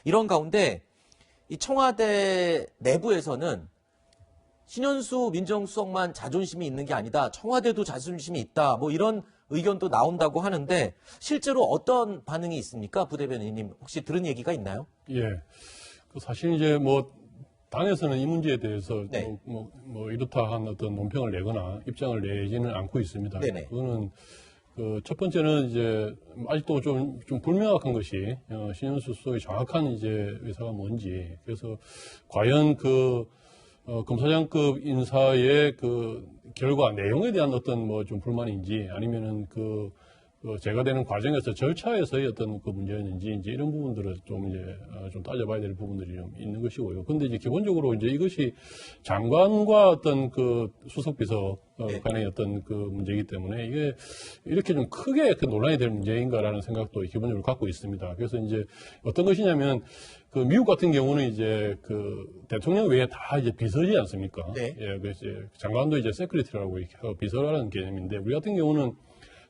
이런 가운데 이 청와대 내부에서는 신현수 민정수석만 자존심이 있는 게 아니다. 청와대도 자존심이 있다. 뭐 이런 의견도 나온다고 하는데 실제로 어떤 반응이 있습니까? 부대변인님 혹시 들은 얘기가 있나요? 예. 사실 이제 뭐 당에서는 이 문제에 대해서 네. 뭐 이렇다 한 어떤 논평을 내거나 입장을 내지는 않고 있습니다. 네네. 그거는 첫 번째는 이제 아직도 좀 불명확한 것이 신현수 수석의 정확한 이제 의사가 뭔지, 그래서 과연 검사장급 인사의 결과 내용에 대한 어떤 뭐 좀 불만인지, 아니면은 제가 되는 과정에서 절차에서의 어떤 문제였는지, 이제 이런 부분들을 좀 좀 따져봐야 될 부분들이 좀 있는 것이고요. 근데 이제 기본적으로 이제 이것이 장관과 어떤 수석비서 간의 어떤 문제이기 때문에 이게 이렇게 좀 크게 논란이 될 문제인가라는 생각도 기본적으로 갖고 있습니다. 그래서 이제 어떤 것이냐면 미국 같은 경우는 이제 대통령 외에 다 이제 비서지 않습니까? 네. 예, 그래서 장관도 이제 세크리티라고 이렇게 하고 비서라는 개념인데, 우리 같은 경우는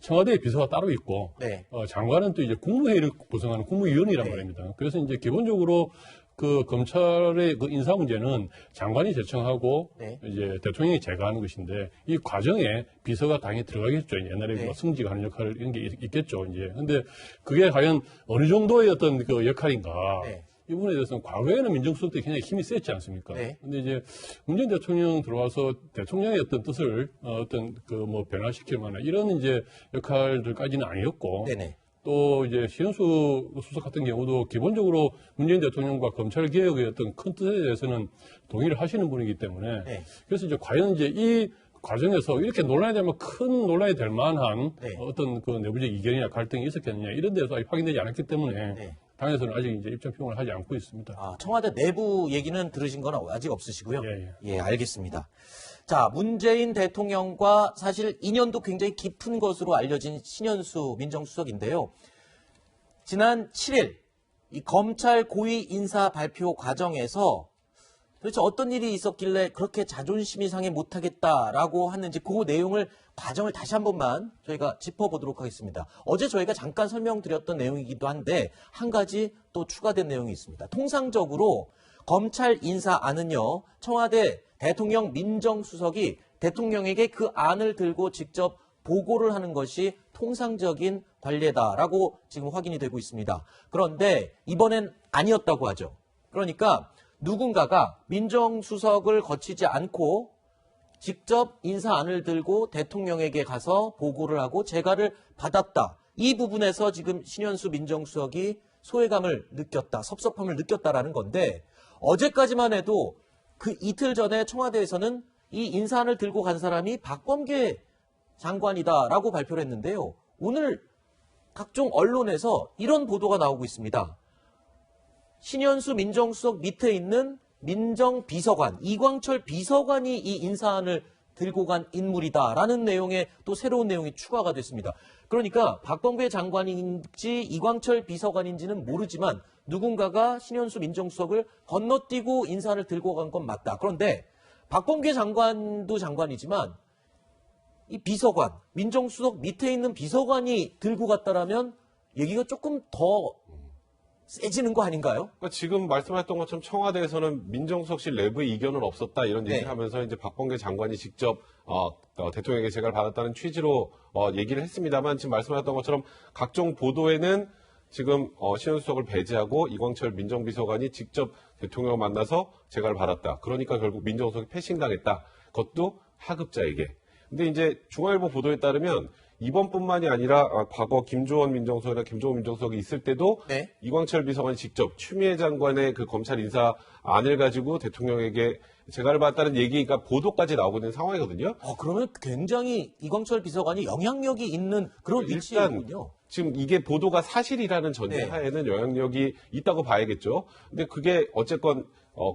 청와대에 비서가 따로 있고, 네. 장관은 또 이제 국무회의를 구성하는 국무위원이란 네. 말입니다. 그래서 이제 기본적으로 검찰의 인사 문제는 장관이 제청하고, 네. 이제 대통령이 제거하는 것인데, 이 과정에 비서가 당연히 들어가겠죠. 옛날에 네. 승지가 하는 역할, 이런 게 있겠죠. 이제. 근데 그게 과연 어느 정도의 어떤 역할인가. 네. 이 부분에 대해서는 과거에는 민정수석들이 굉장히 힘이 셌지 않습니까? 네. 근데 이제 문재인 대통령 들어와서 대통령의 어떤 뜻을 변화시킬 만한 이런 이제 역할들까지는 아니었고, 네네. 또 이제 신현수 수석 같은 경우도 기본적으로 문재인 대통령과 검찰 개혁의 어떤 큰 뜻에 대해서는 동의를 하시는 분이기 때문에, 네. 그래서 이제 과연 이제 이 과정에서 이렇게 논란이 되면 큰 논란이 될 만한 네. 어떤 내부적 이견이나 갈등이 있었겠느냐, 이런 데서 아직 확인되지 않았기 때문에 네. 당에서는 아직 이제 입장 표명을 하지 않고 있습니다. 청와대 내부 얘기는 들으신 건 아직 없으시고요. 예. 알겠습니다. 자, 문재인 대통령과 사실 인연도 굉장히 깊은 것으로 알려진 신현수 민정수석인데요. 지난 7일 이 검찰 고위 인사 발표 과정에서 도대체 어떤 일이 있었길래 그렇게 자존심이 상해 못하겠다라고 하는지 그 내용을 과정을 다시 한 번만 저희가 짚어보도록 하겠습니다. 어제 저희가 잠깐 설명드렸던 내용이기도 한데 한 가지 또 추가된 내용이 있습니다. 통상적으로 검찰 인사안은요, 청와대 대통령 민정수석이 대통령에게 그 안을 들고 직접 보고를 하는 것이 통상적인 관례다라고 지금 확인이 되고 있습니다. 그런데 이번엔 아니었다고 하죠. 그러니까 누군가가 민정수석을 거치지 않고 직접 인사안을 들고 대통령에게 가서 보고를 하고 재가를 받았다. 이 부분에서 지금 신현수 민정수석이 소외감을 느꼈다, 섭섭함을 느꼈다라는 건데, 어제까지만 해도 그 이틀 전에 청와대에서는 이 인사안을 들고 간 사람이 박범계 장관이다라고 발표를 했는데요. 오늘 각종 언론에서 이런 보도가 나오고 있습니다. 신현수 민정수석 밑에 있는 민정비서관, 이광철 비서관이 이 인사안을 들고 간 인물이다라는 내용의 또 새로운 내용이 추가가 됐습니다. 그러니까 박범계 장관인지 이광철 비서관인지는 모르지만 누군가가 신현수 민정수석을 건너뛰고 인사안을 들고 간 건 맞다. 그런데 박범계 장관도 장관이지만 이 비서관, 민정수석 밑에 있는 비서관이 들고 갔다라면 얘기가 조금 더 세지는 거 아닌가요? 그러니까 지금 말씀하셨던 것처럼 청와대에서는 민정수석실 내부의 이견은 없었다 이런 얘기를 하면서 이제 박범계 장관이 직접 대통령에게 재가를 받았다는 취지로 얘기를 했습니다만, 지금 말씀하셨던 것처럼 각종 보도에는 지금 신현수 수석을 배제하고 이광철 민정비서관이 직접 대통령을 만나서 재가를 받았다. 그러니까 결국 민정수석이 패싱당했다. 그것도 하급자에게. 근데 이제 중앙일보 보도에 따르면 이번뿐만이 아니라 과거 김조원 민정수석이나 김종우 민정수석이 있을 때도 이광철 비서관이 직접 추미애 장관의 그 검찰 인사안을 가지고 대통령에게 재가를 받았다는 얘기가 보도까지 나오고 있는 상황이거든요. 그러면 굉장히 이광철 비서관이 영향력이 있는 그런 위치군요. 지금 이게 보도가 사실이라는 전제 하에는 영향력이 있다고 봐야겠죠. 근데 그게 어쨌건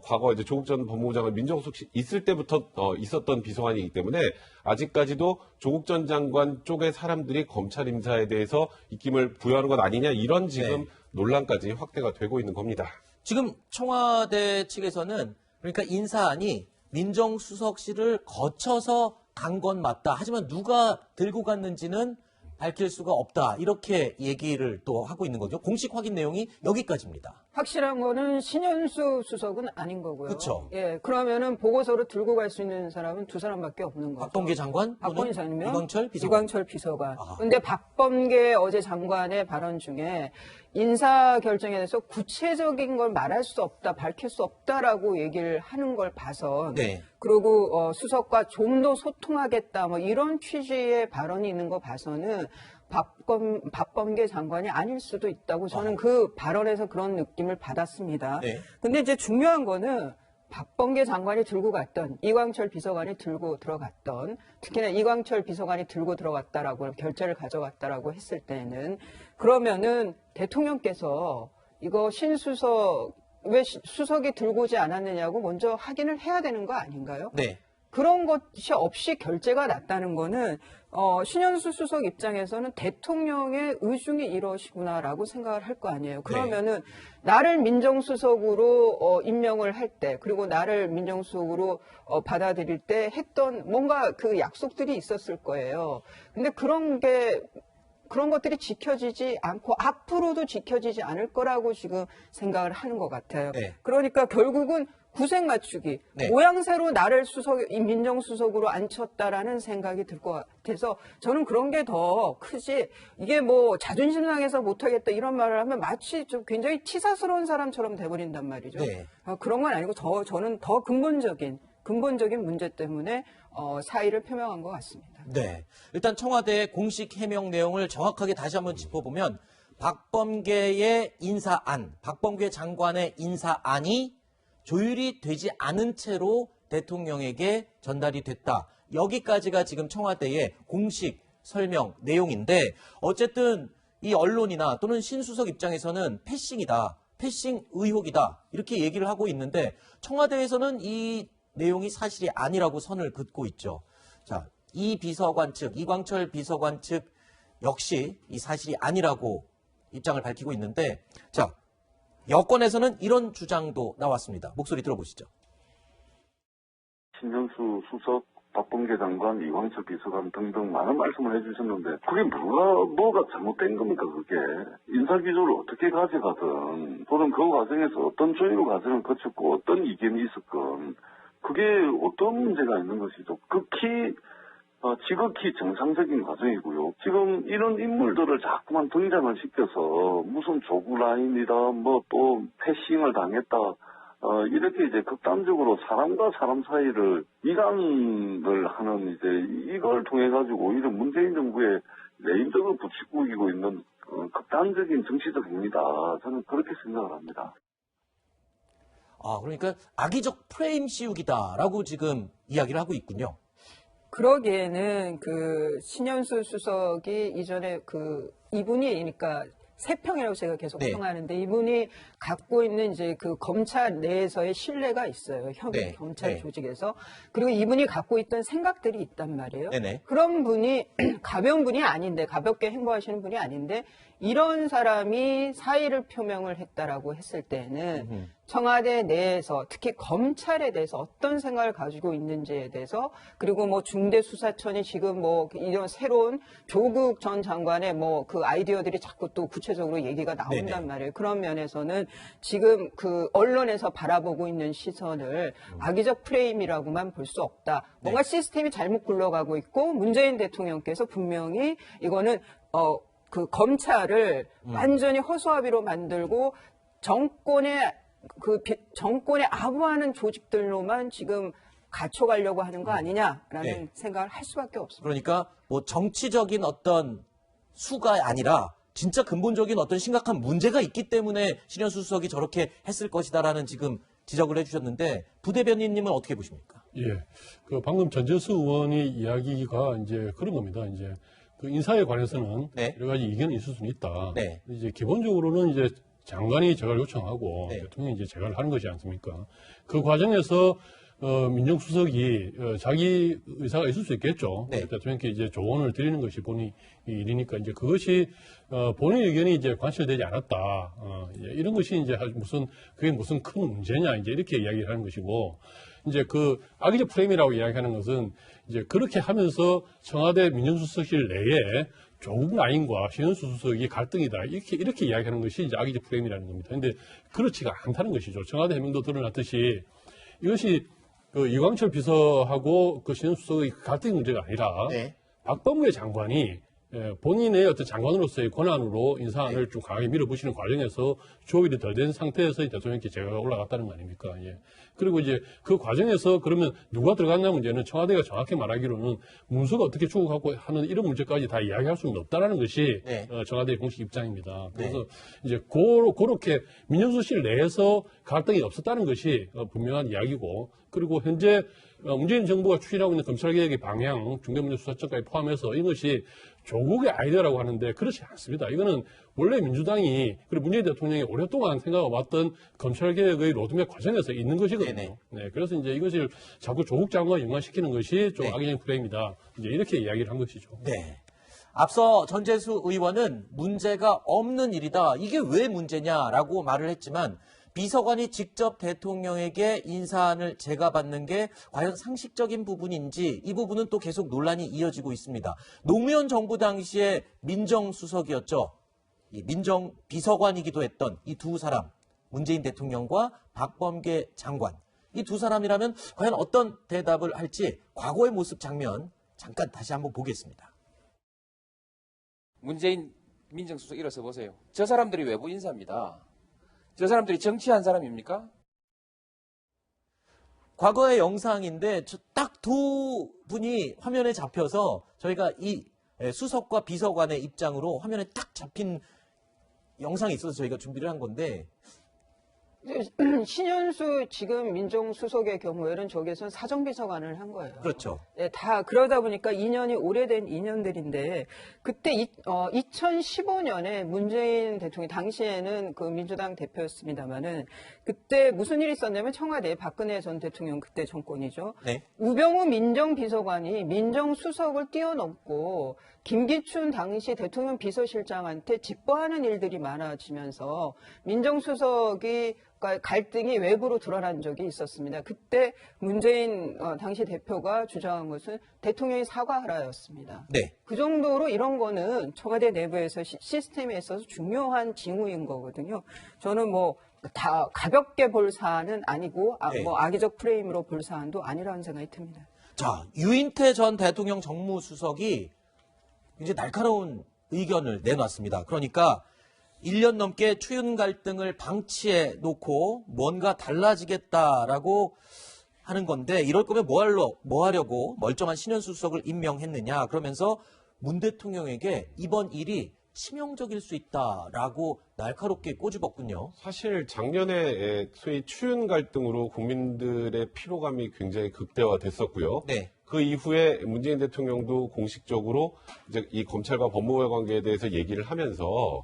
과거 이제 조국 전 법무부 장관 민정수석 있을 때부터 있었던 비서관이기 때문에 아직까지도 조국 전 장관 쪽의 사람들이 검찰 인사에 대해서 입김을 부여하는 것 아니냐, 이런 지금 논란까지 확대가 되고 있는 겁니다. 지금 청와대 측에서는 그러니까 인사안이 민정수석실을 거쳐서 간 건 맞다. 하지만 누가 들고 갔는지는 밝힐 수가 없다. 이렇게 얘기를 또 하고 있는 거죠. 공식 확인 내용이 여기까지입니다. 확실한 거는 신현수 수석은 아닌 거고요. 그쵸. 예, 그러면은 보고서를 들고 갈 수 있는 사람은 두 사람밖에 없는 거죠. 박범계 장관, 박범계 장관, 이광철 비서관. 근데 박범계 어제 장관의 발언 중에 인사 결정에 대해서 구체적인 걸 말할 수 없다, 밝힐 수 없다라고 얘기를 하는 걸 봐서 네. 그리고 수석과 좀 더 소통하겠다, 뭐 이런 취지의 발언이 있는 거 봐서는 박범계 장관이 아닐 수도 있다고 저는 그 발언에서 그런 느낌을 받았습니다. 네. 근데 이제 중요한 거는 박범계 장관이 들고 갔던, 이광철 비서관이 들고 들어갔던, 특히나 이광철 비서관이 들고 들어갔다라고, 결재를 가져갔다라고 했을 때는, 그러면은 대통령께서 이거 신수석, 왜 수석이 들고 오지 않았느냐고 먼저 확인을 해야 되는 거 아닌가요? 네. 그런 것이 없이 결재가 났다는 거는 신현수 수석 입장에서는 대통령의 의중이 이러시구나라고 생각을 할 거 아니에요. 그러면은 나를 민정수석으로 임명을 할 때, 그리고 나를 민정수석으로 받아들일 때 했던 뭔가 그 약속들이 있었을 거예요. 근데 그런 것들이 지켜지지 않고 앞으로도 지켜지지 않을 거라고 지금 생각을 하는 것 같아요. 네. 그러니까 결국은 구색 맞추기, 네. 모양새로 나를 민정수석으로 앉혔다라는 생각이 들 것 같아서 저는 그런 게 더 크지, 이게 뭐 자존심 상해서 못하겠다 이런 말을 하면 마치 좀 굉장히 치사스러운 사람처럼 돼버린단 말이죠. 네. 그런 건 아니고 저는 더 근본적인 문제 때문에 사의를 표명한 것 같습니다. 네. 일단 청와대의 공식 해명 내용을 정확하게 다시 한번 짚어보면 박범계의 인사안, 박범계 장관의 인사안이 조율이 되지 않은 채로 대통령에게 전달이 됐다. 여기까지가 지금 청와대의 공식 설명 내용인데 어쨌든 이 언론이나 또는 신수석 입장에서는 패싱이다. 패싱 의혹이다. 이렇게 얘기를 하고 있는데 청와대에서는 이 내용이 사실이 아니라고 선을 긋고 있죠. 자, 이 비서관 측, 이광철 비서관 측 역시 이 사실이 아니라고 입장을 밝히고 있는데 자, 여권에서는 이런 주장도 나왔습니다. 목소리 들어보시죠. 신현수 수석, 박범계 장관, 이광철 비서관 등등 많은 말씀을 해주셨는데 그게 뭐가 잘못된 겁니까 그게. 인사기조를 어떻게 가져가든 또는 그 과정에서 어떤 조율 과정을 거쳤고 어떤 이견이 있었건 그게 어떤 문제가 있는 것이죠. 지극히 정상적인 과정이고요. 지금 이런 인물들을 자꾸만 등장을 시켜서 무슨 조구라인이다, 뭐 또 패싱을 당했다, 이렇게 이제 극단적으로 사람과 사람 사이를 이간을 하는 이걸 통해 가지고 오히려 문재인 정부의 레임덕을 부추기고 있는 극단적인 정치적 행위다. 저는 그렇게 생각을 합니다. 그러니까 악의적 프레임 씌우기다라고 지금 이야기를 하고 있군요. 그러기에는 신현수 수석이 이전에 이분이 그러니까 세평이라고 제가 계속 네. 평하는데 이분이 갖고 있는 이제 검찰 내에서의 신뢰가 있어요. 네. 검찰 네. 조직에서. 그리고 이분이 갖고 있던 생각들이 있단 말이에요. 네네. 그런 분이 가벼운 분이 아닌데, 가볍게 행보하시는 분이 아닌데 이런 사람이 사의를 표명을 했다라고 했을 때는 청와대 내에서 특히 검찰에 대해서 어떤 생각을 가지고 있는지에 대해서, 그리고 뭐 중대수사청이 지금 뭐 이런 새로운 조국 전 장관의 뭐 아이디어들이 자꾸 또 구체적으로 얘기가 나온단 네네. 말이에요. 그런 면에서는 지금 언론에서 바라보고 있는 시선을 악의적 프레임이라고만 볼 수 없다. 뭔가 시스템이 잘못 굴러가고 있고 문재인 대통령께서 분명히 이거는 검찰을 완전히 허수아비로 만들고 정권에 아부하는 조직들로만 지금 갖춰가려고 하는 거 아니냐라는 네. 생각을 할 수밖에 없습니다. 그러니까 뭐 정치적인 어떤 수가 아니라 진짜 근본적인 어떤 심각한 문제가 있기 때문에 신현수 수석이 저렇게 했을 것이다라는 지금 지적을 해주셨는데 부대변인님은 어떻게 보십니까? 예. 방금 전재수 의원의 이야기가 이제 그런 겁니다. 이제 인사에 관해서는 네. 여러 가지 이견이 있을 수는 있다. 네. 이제 기본적으로는 이제 장관이 제가를 요청하고 네. 대통령이 이제 제가를 하는 것이 않습니까? 그 과정에서 민정수석이 자기 의사가 있을 수 있겠죠. 네. 대통령께 이제 조언을 드리는 것이 본인 일이니까 이제 그것이 본인 의견이 이제 관철되지 않았다. 이제 이런 것이 이제 그게 무슨 큰 문제냐 이제 이렇게 이야기를 하는 것이고, 이제 악의적 프레임이라고 이야기하는 것은 이제 그렇게 하면서 청와대 민정수석실 내에 조국 라인과 신현수 수석이 갈등이다. 이렇게 이야기하는 것이 이제 악의적 프레임이라는 겁니다. 근데 그렇지가 않다는 것이죠. 청와대 해명도 드러났듯이 이것이 그 이광철 비서하고 그 신현수 수석의 갈등 문제가 아니라 네. 박범계 장관이 본인의 어떤 장관으로서의 권한으로 인사안을 좀 강하게 밀어붙이는 과정에서 조율이 덜 된 상태에서 대통령께 제가 올라갔다는 거 아닙니까? 예. 그리고 이제 그 과정에서 그러면 누가 들어갔나 문제는 청와대가 정확히 말하기로는 문서가 어떻게 추국하고 하는 이런 문제까지 다 이야기할 수는 없다라는 것이 네. 청와대의 공식 입장입니다. 그래서 이제 그렇게 민정수실 내에서 갈등이 없었다는 것이 분명한 이야기고 그리고 현재 문재인 정부가 추진하고 있는 검찰개혁의 방향, 중대문제수사처까지 포함해서 이것이 조국의 아이디어라고 하는데 그렇지 않습니다. 이거는 원래 민주당이 그리고 문재인 대통령이 오랫동안 생각해왔던 검찰개혁의 로드맵 과정에서 있는 것이거든요. 네네. 네, 그래서 이제 이것을 자꾸 조국 장관과 연관시키는 것이 좀 네. 악의적 프레임이다. 이제 이렇게 이야기를 한 것이죠. 네. 앞서 전재수 의원은 문제가 없는 일이다. 이게 왜 문제냐라고 말을 했지만 비서관이 직접 대통령에게 인사안을 제가받는 게 과연 상식적인 부분인지 이 부분은 또 계속 논란이 이어지고 있습니다. 노무현 정부 당시에 민정수석이었죠. 이 민정비서관이기도 했던 이 두 사람, 문재인 대통령과 박범계 장관. 이 두 사람이라면 과연 어떤 대답을 할지 과거의 모습 장면 잠깐 다시 한번 보겠습니다. 문재인 민정수석 일어서 보세요. 저 사람들이 외부 인사입니다. 저 사람들이 정치한 사람입니까? 과거의 영상인데 딱 두 분이 화면에 잡혀서 저희가 이 수석과 비서관의 입장으로 화면에 딱 잡힌 영상이 있어서 저희가 준비를 한 건데 신현수 지금 민정수석의 경우에는 저기에서는 사정비서관을 한 거예요. 그렇죠. 네, 다 그러다 보니까 2년이 오래된 2년들인데 그때 2015년에 문재인 대통령 당시에는 그 민주당 대표였습니다마는 그때 무슨 일이 있었냐면 청와대 박근혜 전 대통령 그때 정권이죠. 네. 우병우 민정비서관이 민정수석을 뛰어넘고 김기춘 당시 대통령 비서실장한테 직보하는 일들이 많아지면서 민정수석이 갈등이 외부로 드러난 적이 있었습니다. 그때 문재인 당시 대표가 주장한 것은 대통령이 사과하라였습니다. 네. 그 정도로 이런 거는 청와대 내부에서 시스템에 있어서 중요한 징후인 거거든요. 저는 뭐 다 가볍게 볼 사안은 아니고 네. 뭐 악의적 프레임으로 볼 사안도 아니라는 생각이 듭니다. 자, 유인태 전 대통령 정무수석이 이제 날카로운 의견을 내놨습니다. 그러니까 1년 넘게 추윤 갈등을 방치해 놓고 뭔가 달라지겠다라고 하는 건데 이럴 거면 뭐 하려고 멀쩡한 신현수 수석을 임명했느냐 그러면서 문 대통령에게 이번 일이 치명적일 수 있다라고 날카롭게 꼬집었군요. 사실 작년에 소위 추윤 갈등으로 국민들의 피로감이 굉장히 극대화됐었고요. 네. 그 이후에 문재인 대통령도 공식적으로 이제 이 검찰과 법무부의 관계에 대해서 얘기를 하면서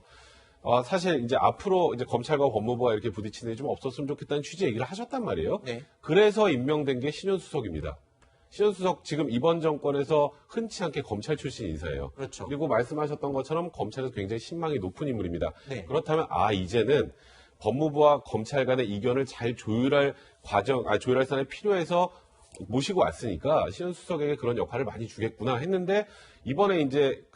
사실 이제 앞으로 이제 검찰과 법무부가 이렇게 부딪히는 일이 좀 없었으면 좋겠다는 취지 얘기를 하셨단 말이에요. 네. 그래서 임명된 게 신현수석입니다. 신현수석 지금 이번 정권에서 흔치 않게 검찰 출신 인사예요. 그렇죠. 그리고 말씀하셨던 것처럼 검찰에서 굉장히 신망이 높은 인물입니다. 네. 그렇다면 이제는 법무부와 검찰 간의 이견을 잘 조율할 조율할 사람이 필요해서 모시고 왔으니까 신현수석에게 그런 역할을 많이 주겠구나 했는데 이번에 이제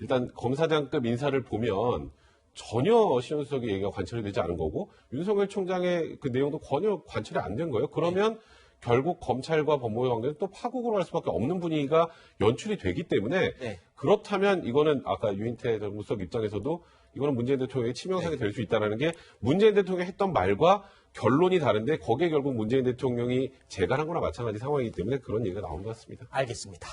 일단 검사장급 인사를 보면 전혀 신현수석의 얘기가 관철이 되지 않은 거고 윤석열 총장의 그 내용도 전혀 관철이 안 된 거예요. 그러면 결국 검찰과 법무부의 관계는 또 파국으로 갈 수밖에 없는 분위기가 연출이 되기 때문에 네. 그렇다면 이거는 아까 유인태 정무수석 입장에서도 이거는 문재인 대통령의 치명상이 될 수 있다는 게 문재인 대통령이 했던 말과 결론이 다른데 거기에 결국 문재인 대통령이 재간한 거나 마찬가지 상황이기 때문에 그런 얘기가 나온 것 같습니다. 알겠습니다.